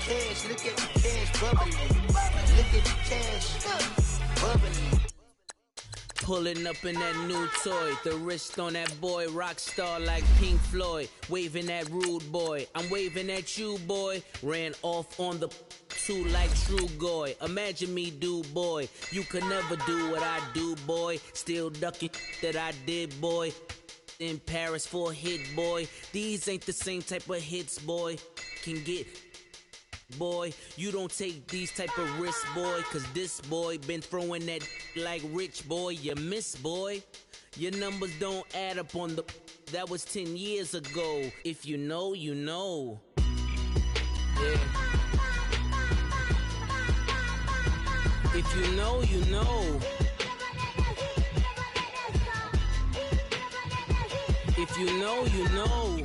cash, look at the cash bubbling. Look at the cash bubbling. Pulling up in that new toy, the wrist on that boy, rock star like Pink Floyd, waving at rude boy, I'm waving at you boy, ran off on the two like True Goy, imagine me do boy, you could never do what I do boy, still ducking that I did boy, in Paris for a hit boy, these ain't the same type of hits boy, can get boy, you don't take these type of risks, boy, cause this boy been throwing that like rich boy, you miss, boy. Your numbers don't add up on the, that was 10 years ago. If you know, you know. Yeah. If you know, you know. If you know, you know.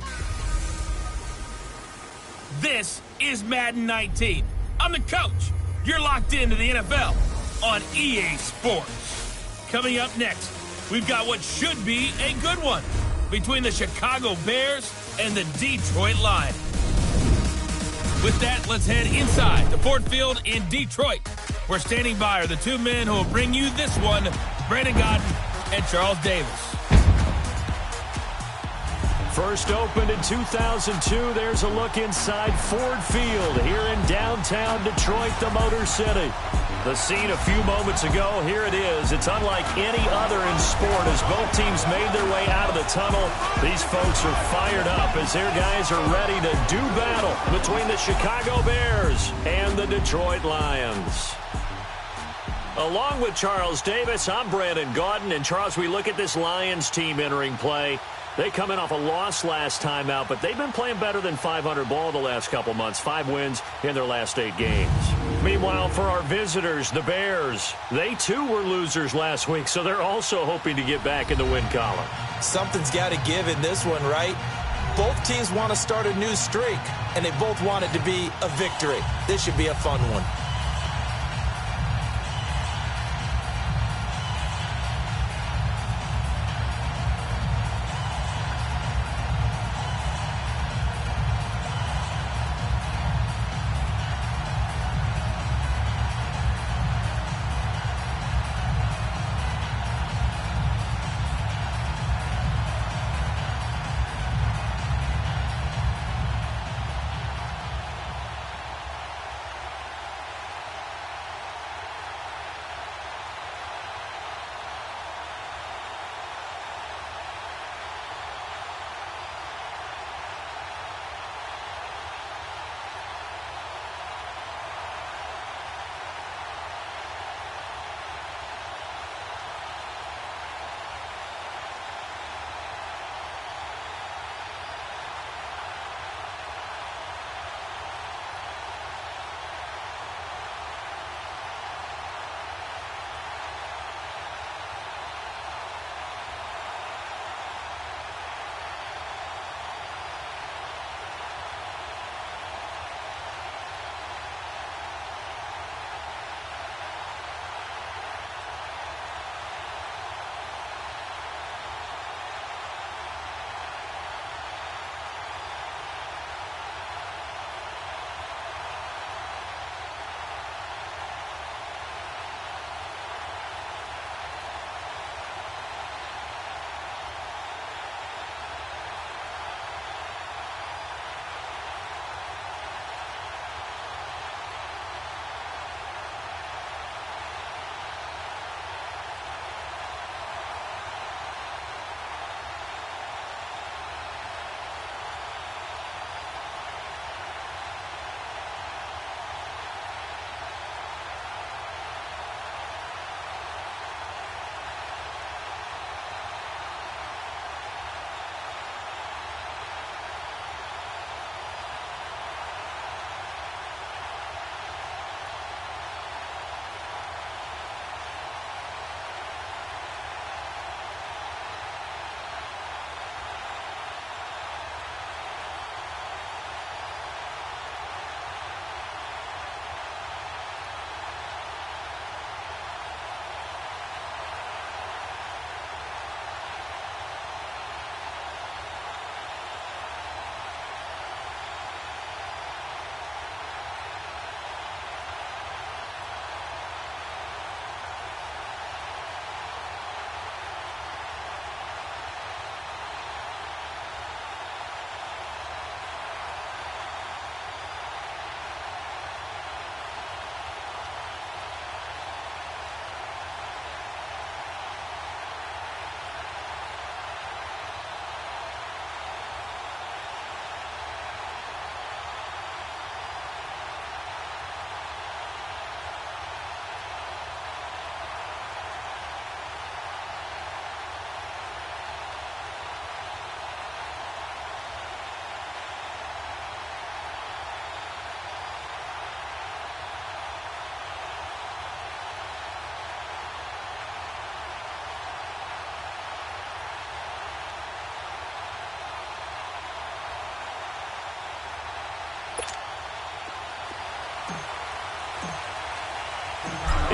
This is Madden 19. I'm the coach. You're locked into the NFL on EA Sports. Coming up next, we've got what should be a good one between the Chicago Bears and the Detroit Lions. With that, let's head inside the Ford Field in Detroit. We're standing by are the two men who will bring you this one, Brandon Godden and Charles Davis. First opened in 2002, there's a look inside Ford Field here in downtown Detroit, the Motor City. The scene a few moments ago, here it is. It's unlike any other in sport as both teams made their way out of the tunnel. These folks are fired up as their guys are ready to do battle between the Chicago Bears and the Detroit Lions. Along with Charles Davis, I'm Brandon Gaudin. And Charles, we look at this Lions team entering play. They come in off a loss last time out, but they've been playing better than 500 ball the last couple months. 5 wins in their last 8 games. Meanwhile, for our visitors, the Bears, they too were losers last week, so they're also hoping to get back in the win column. Something's got to give in this one, right? Both teams want to start a new streak, and they both want it to be a victory. This should be a fun one.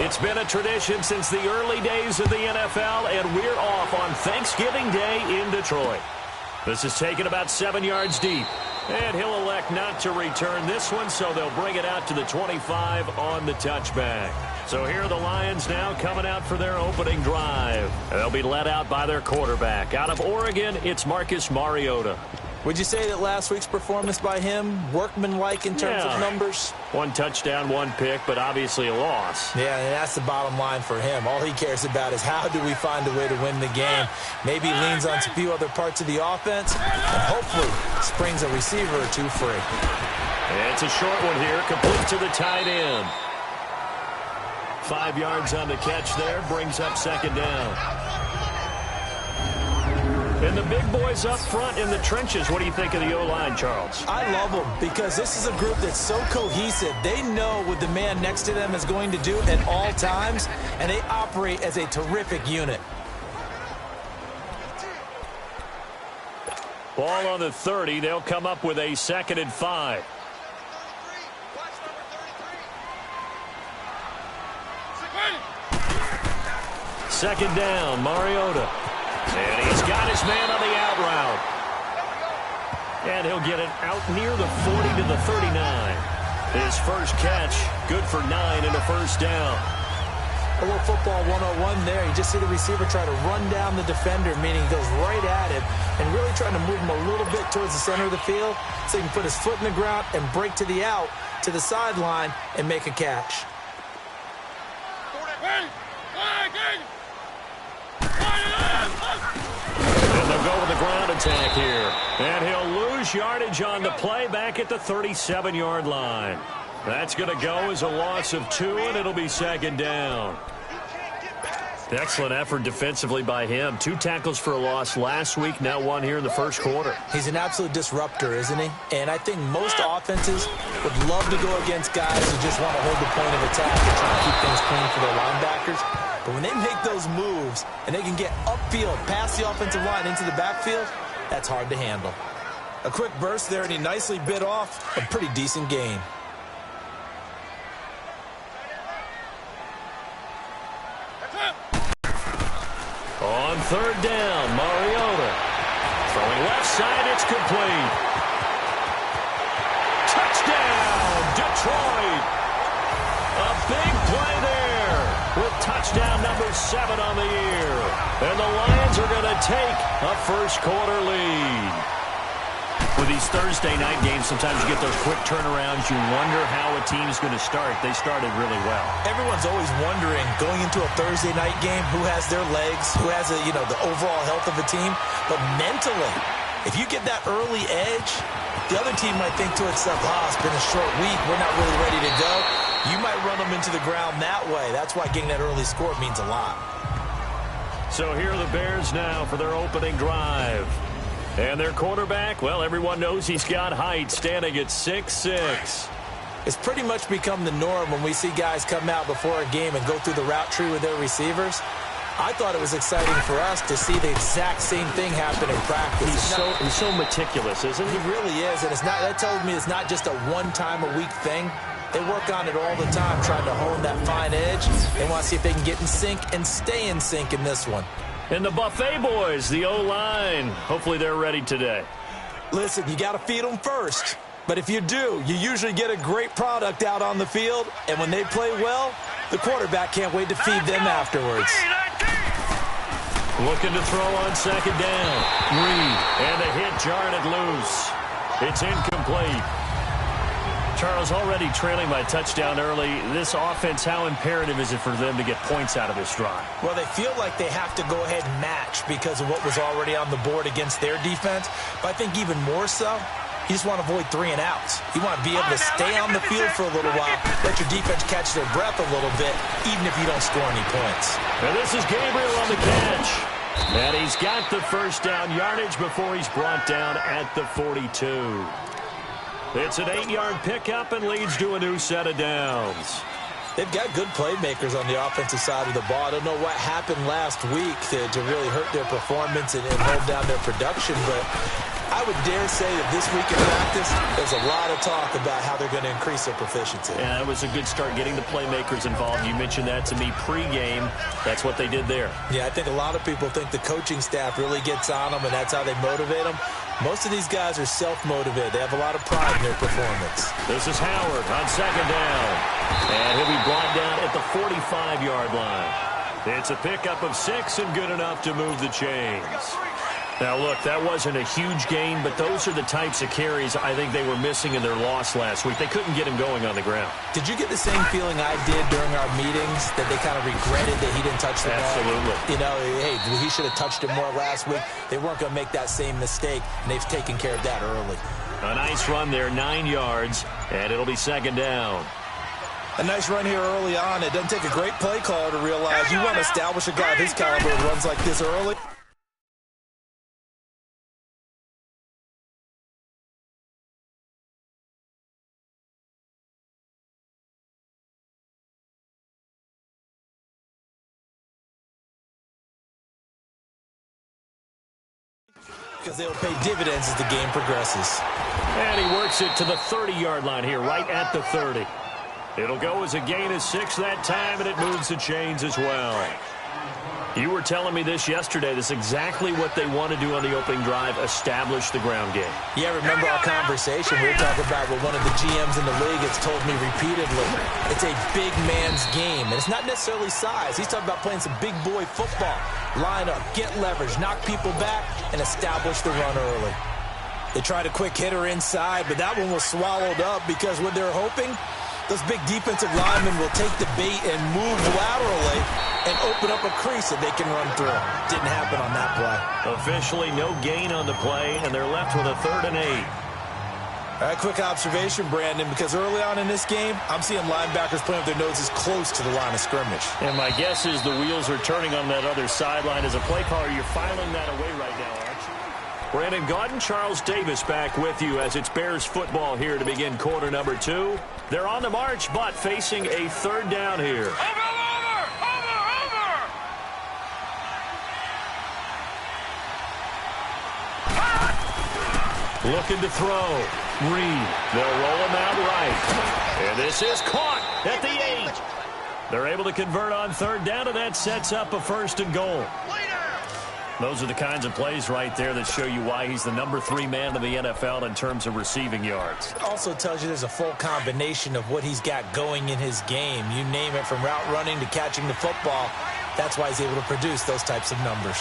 It's been a tradition since the early days of the NFL, and we're off on Thanksgiving Day in Detroit. This is taken about 7 yards deep, and he'll elect not to return this one, so they'll bring it out to the 25 on the touchback. So here are the Lions now coming out for their opening drive. They'll be led out by their quarterback. Out of Oregon, it's Marcus Mariota. Would you say that last week's performance by him, workmanlike in terms of numbers? 1 touchdown, 1 pick, but obviously a loss. Yeah, and that's the bottom line for him. All he cares about is how do we find a way to win the game. Maybe leans on a few other parts of the offense, and hopefully springs a receiver or two free. It's a short one here, complete to the tight end. 5 yards on the catch there, brings up second down. And the big boys up front in the trenches. What do you think of the O-line, Charles? I love them because this is a group that's so cohesive. They know what the man next to them is going to do at all times, and they operate as a terrific unit. Ball on the 30. They'll come up with a 2nd and 5. Second down, Mariota. And he's got his man on the out route. And he'll get it out near the 40 to the 39. His first catch, good for 9 and a first down. A little football 101 there. You just see the receiver try to run down the defender, meaning he goes right at him and really trying to move him a little bit towards the center of the field so he can put his foot in the ground and break to the out, to the sideline, and make a catch. And they'll go with the ground attack here. And he'll lose yardage on the play back at the 37-yard line. That's going to go as a loss of 2, and it'll be second down. Excellent effort defensively by him. 2 tackles for a loss last week, now 1 here in the first quarter. He's an absolute disruptor, isn't he? And I think most offenses would love to go against guys who just want to hold the point of attack and try to keep things clean for their linebackers. But when they make those moves and they can get upfield past the offensive line into the backfield, that's hard to handle. A quick burst there, and he nicely bit off a pretty decent gain. On third down, Mariota. Throwing left side, it's complete. Touchdown, Detroit. A big play there with touchdown number 7 on the year. And the Lions are going to take a first quarter lead. With these Thursday night games, sometimes you get those quick turnarounds. You wonder how a team's going to start. They started really well. Everyone's always wondering, going into a Thursday night game, who has their legs, who has the overall health of a team. But mentally, if you get that early edge, the other team might think to itself, it's been a short week. We're not really ready to go. You might run them into the ground that way. That's why getting that early score means a lot. So here are the Bears now for their opening drive. And their quarterback, well, everyone knows he's got height, standing at 6'6". It's pretty much become the norm when we see guys come out before a game and go through the route tree with their receivers. I thought it was exciting for us to see the exact same thing happen in practice. He's so meticulous, isn't he? He really is, and that tells me it's not just a one-time-a-week thing. They work on it all the time, trying to hone that fine edge. They want to see if they can get in sync and stay in sync in this one. And the Buffet boys, the O-line, hopefully they're ready today. Listen, you got to feed them first. But if you do, you usually get a great product out on the field. And when they play well, the quarterback can't wait to feed them afterwards. Looking to throw on second down. Reed, and a hit jarred it loose. It's incomplete. Charles, already trailing by a touchdown early. This offense, how imperative is it for them to get points out of this drive? Well, they feel like they have to go ahead and match because of what was already on the board against their defense. But I think even more so, you just want to avoid 3 and outs. You want to be able to stay on the field for a little while, let your defense catch their breath a little bit, even if you don't score any points. And this is Gabriel on the catch. And he's got the first down yardage before he's brought down at the 42. It's an 8-yard pickup and leads to a new set of downs. They've got good playmakers on the offensive side of the ball. I don't know what happened last week to really hurt their performance and hold down their production, but I would dare say that this week in practice, there's a lot of talk about how they're going to increase their proficiency. Yeah, it was a good start getting the playmakers involved. You mentioned that to me pregame. That's what they did there. Yeah, I think a lot of people think the coaching staff really gets on them, and that's how they motivate them. Most of these guys are self-motivated. They have a lot of pride in their performance. This is Howard on second down. And he'll be brought down at the 45-yard line. It's a pickup of 6 and good enough to move the chains. Now, look, that wasn't a huge gain, but those are the types of carries I think they were missing in their loss last week. They couldn't get him going on the ground. Did you get the same feeling I did during our meetings, that they kind of regretted that he didn't touch the ball? Absolutely. You know, hey, he should have touched it more last week. They weren't going to make that same mistake, and they've taken care of that early. A nice run there, 9 yards, and it'll be second down. A nice run here early on. It doesn't take a great play caller to realize you want to establish a guy of his caliber who runs like this early. Because they'll pay dividends as the game progresses. And he works it to the 30-yard line here, right at the 30. It'll go as a gain of 6 that time, and it moves the chains as well. You were telling me this yesterday. This is exactly what they want to do on the opening drive, establish the ground game. Yeah, remember our conversation? We were talking about what one of the GMs in the league has told me repeatedly. It's a big man's game, and it's not necessarily size. He's talking about playing some big boy football. Line up, get leverage, knock people back, and establish the run early. They tried a quick hitter inside, but that one was swallowed up because what they're hoping, those big defensive linemen will take the bait and move laterally and open up a crease that they can run through. Didn't happen on that play. Officially no gain on the play, and they're left with a 3rd and 8. All right, quick observation, Brandon, because early on in this game, I'm seeing linebackers playing with their noses close to the line of scrimmage. And my guess is the wheels are turning on that other sideline. As a play caller, you're filing that away right now, aren't you? Brandon Gaudin, Charles Davis back with you as it's Bears football here to begin quarter number 2. They're on the march, but facing a 3rd down here. Looking to throw. Reed. They'll roll him out right. And this is caught at the 8. They're able to convert on 3rd down, and that sets up a 1st and goal. Those are the kinds of plays right there that show you why he's the number 3 man in the NFL in terms of receiving yards. Also tells you there's a full combination of what he's got going in his game. You name it, from route running to catching the football. That's why he's able to produce those types of numbers.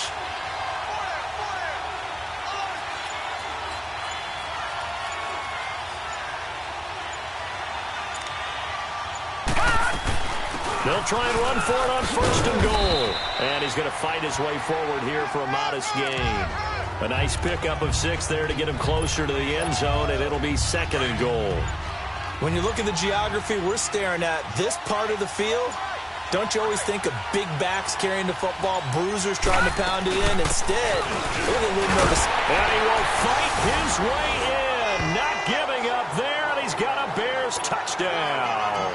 They'll try and run for it on 1st and goal. And he's going to fight his way forward here for a modest gain. A nice pickup of 6 there to get him closer to the end zone, and it'll be 2nd and goal. When you look at the geography we're staring at, this part of the field, don't you always think of big backs carrying the football, bruisers trying to pound it in? Instead, look at Will Notice. And he will fight his way in, not giving up there, and he's got a Bears touchdown.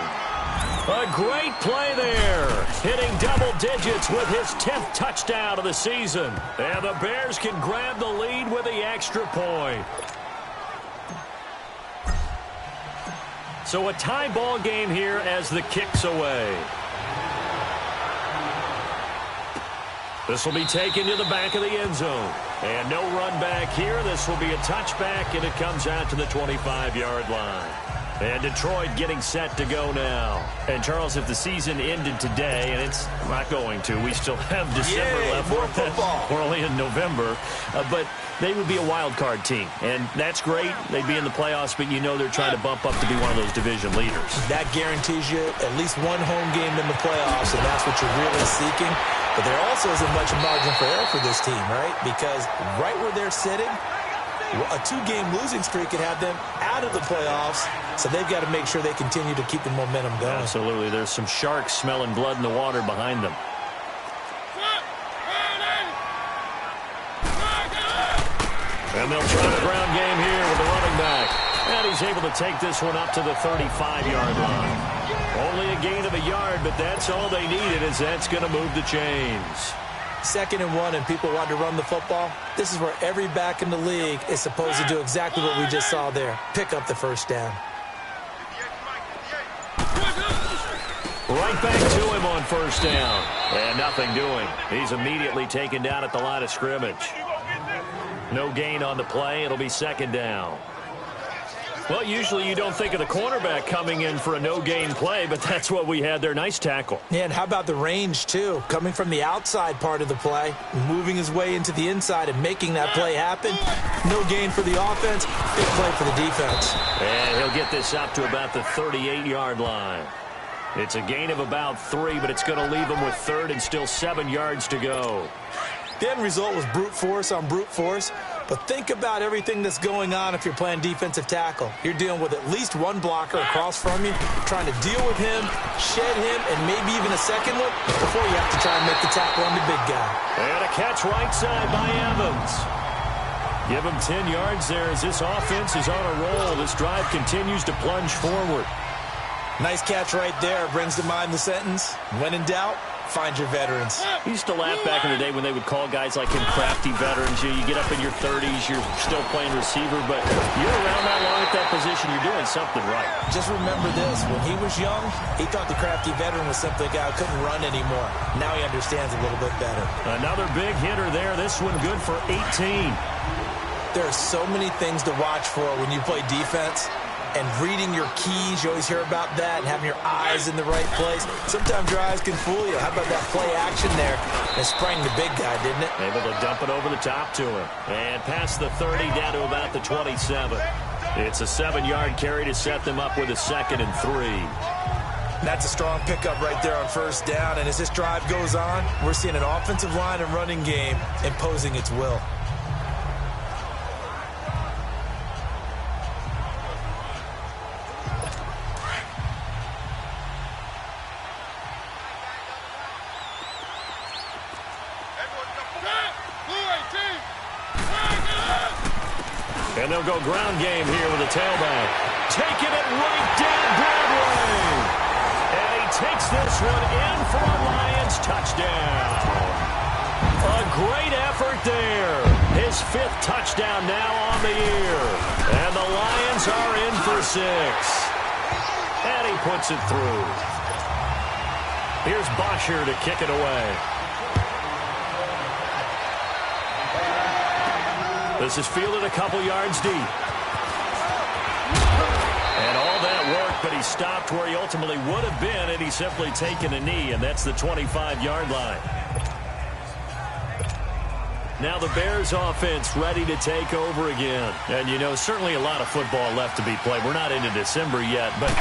A great play there, hitting double digits with his 10th touchdown of the season. And the Bears can grab the lead with the extra point. So a tie ball game here as the kick's away. This will be taken to the back of the end zone. And no run back here. This will be a touchback, and it comes out to the 25-yard line. And Detroit getting set to go now. And, Charles, if the season ended today, and it's not going to, we still have December left. More football. We're only in November. But they would be a wild card team. And that's great. They'd be in the playoffs, but you know they're trying to bump up to be one of those division leaders. That guarantees you at least one home game in the playoffs, and that's what you're really seeking. But there also isn't much margin for error for this team, right? Because right where they're sitting, a 2-game losing streak could have them out of the playoffs, so they've got to make sure they continue to keep the momentum going. Absolutely. There's some sharks smelling blood in the water behind them. And they'll try the ground game here with the running back. And he's able to take this one up to the 35-yard line. Only a gain of a yard, but that's all they needed, as that's going to move the chains. 2nd and 1, and people want to run the football. This is where every back in the league is supposed to do exactly what we just saw there. Pick up the first down. Right back to him on first down. And nothing doing. He's immediately taken down at the line of scrimmage. No gain on the play. It'll be 2nd down. Well, usually you don't think of the cornerback coming in for a no-gain play, but that's what we had there. Nice tackle. Yeah, and how about the range, too? Coming from the outside part of the play, moving his way into the inside and making that play happen. No gain for the offense, big play for the defense. And he'll get this up to about the 38-yard line. It's a gain of about 3, but it's going to leave him with 3rd and still 7 yards to go. The end result was brute force on brute force, but think about everything that's going on if you're playing defensive tackle. You're dealing with at least one blocker across from you, trying to deal with him, shed him, and maybe even a second one before you have to try and make the tackle on the big guy. And a catch right side by Evans. Give him 10 yards there as this offense is on a roll. This drive continues to plunge forward. Nice catch right there. Brings to mind the sentence, when in doubt, find your veterans. We used to laugh back in the day when they would call guys like him crafty veterans. You get up in your 30s, you're still playing receiver, but you're around that long at that position, you're doing something right. Just remember this. When he was young, he thought the crafty veteran was simply a guy who couldn't run anymore. Now he understands a little bit better. Another big hitter there. This one good for 18. There are so many things to watch for when you play defense. And reading your keys, you always hear about that, and having your eyes in the right place. Sometimes your eyes can fool you. How about that play action there? It sprang the big guy, didn't it? Able to dump it over the top to him. And past the 30 down to about the 27. It's a 7-yard carry to set them up with a 2nd and 3. That's a strong pickup right there on first down. And as this drive goes on, we're seeing an offensive line and running game imposing its will. And they'll go ground game here with a tailback. Taking it right down Broadway. And he takes this one in for a Lions touchdown. A great effort there. His 5th touchdown now on the year. And the Lions are in for 6. And he puts it through. Here's Bosher to kick it away. This is fielded a couple yards deep. And all that work, but he stopped where he ultimately would have been, and he's simply taken a knee, and that's the 25-yard line. Now the Bears offense ready to take over again. And, you know, certainly a lot of football left to be played. We're not into December yet, but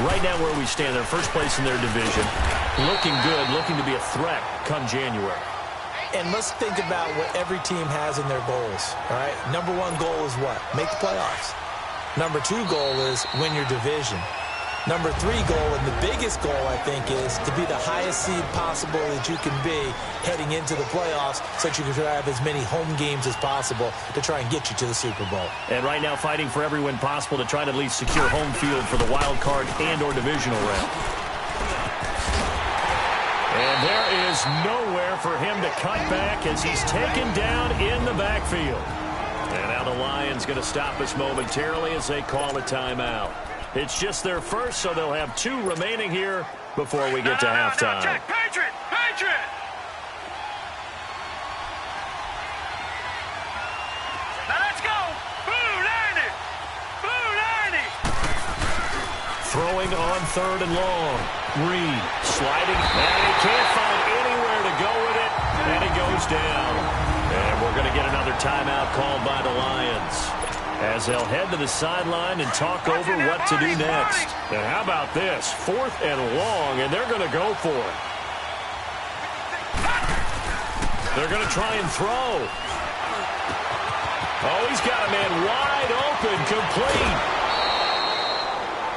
right now where we stand, they're first place in their division. Looking good, looking to be a threat come January. And let's think about what every team has in their goals, all right? Number 1 goal is what? Make the playoffs. Number 2 goal is win your division. Number 3 goal, and the biggest goal, I think, is to be the highest seed possible that you can be heading into the playoffs so that you can have as many home games as possible to try and get you to the Super Bowl. And right now fighting for every win possible to try to at least secure home field for the wild card and or divisional round. And there is nowhere for him to cut back as he's taken down in the backfield. And now the Lions going to stop us momentarily as they call a timeout. It's just their first, so they'll have 2 remaining here before we get to halftime. Check, Patriot! Patriot! Now let's go! Boo, 90! Boo, 90! Throwing on 3rd and long. Reed sliding, and he can't find anywhere to go with it, and he goes down. And we're going to get another timeout called by the Lions as they'll head to the sideline and talk over what to do next. And how about this? 4th and long, and they're going to go for it. They're going to try and throw. Oh, he's got a man wide open, complete.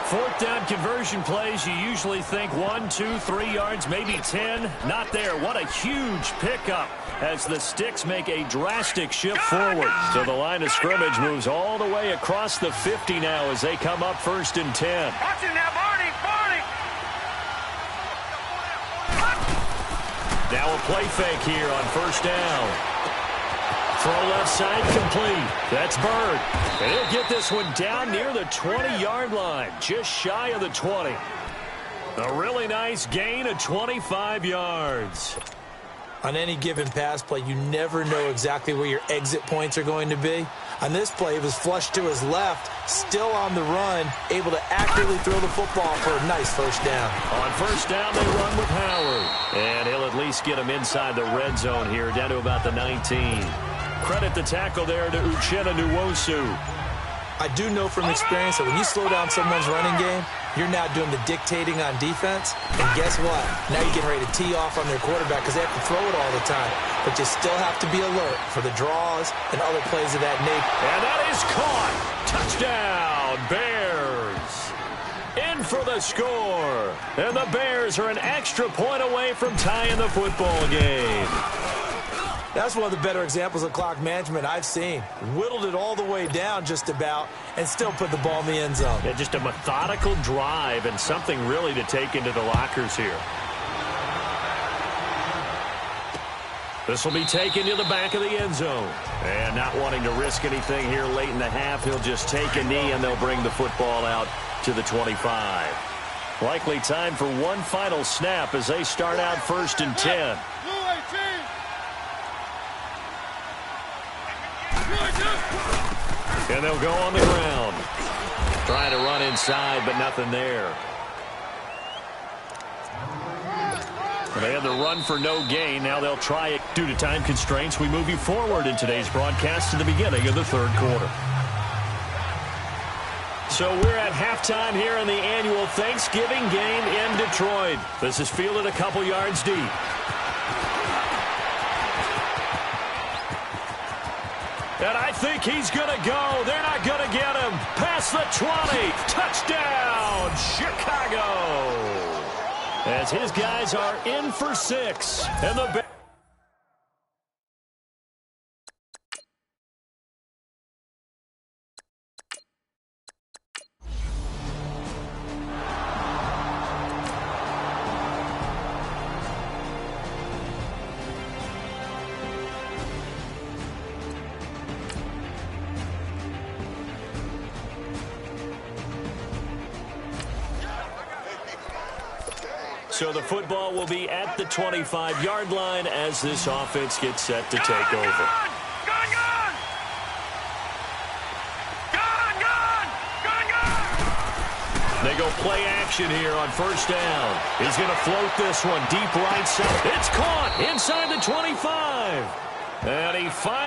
Fourth down conversion plays, you usually think 1, 2, 3 yards, maybe 10. Not there. What a huge pickup as the Sticks make a drastic shift forward. So the line of scrimmage moves all the way across the 50 now as they come up 1st and 10. Watch it now, Barney! Now a play fake here on 1st down. Throw left side complete. That's Bird. And he'll get this one down near the 20-yard line, just shy of the 20. A really nice gain of 25 yards. On any given pass play, you never know exactly where your exit points are going to be. On this play, it was flushed to his left, still on the run, able to accurately throw the football for a nice 1st down. On 1st down, they run with Howard. And he'll at least get him inside the red zone here, down to about the 19. Credit the tackle there to Uchenna Nwosu. I do know from experience that when you slow down someone's running game, you're now doing the dictating on defense. And guess what? Now you're getting ready to tee off on their quarterback because they have to throw it all the time. But you still have to be alert for the draws and other plays of that nature. And that is caught. Touchdown, Bears. In for the score. And the Bears are an extra point away from tying the football game. That's one of the better examples of clock management I've seen. Whittled it all the way down just about and still put the ball in the end zone. Yeah, just a methodical drive and something really to take into the lockers here. This will be taken to the back of the end zone. And not wanting to risk anything here late in the half, he'll just take a knee and they'll bring the football out to the 25. Likely time for one final snap as they start out 1st and 10. And they'll go on the ground. Trying to run inside, but nothing there. They had the run for no gain. Now they'll try it. Due to time constraints, we move you forward in today's broadcast to the beginning of the 3rd quarter. So we're at halftime here in the annual Thanksgiving game in Detroit. This is fielded a couple yards deep. And I think he's going to go. They're not going to get him. Past the 20. Touchdown, Chicago. As his guys are in for 6. And the So the football will be at the 25-yard line as this offense gets set to take over. They go play action here on 1st down. He's going to float this one deep right side. It's caught inside the 25. And he finally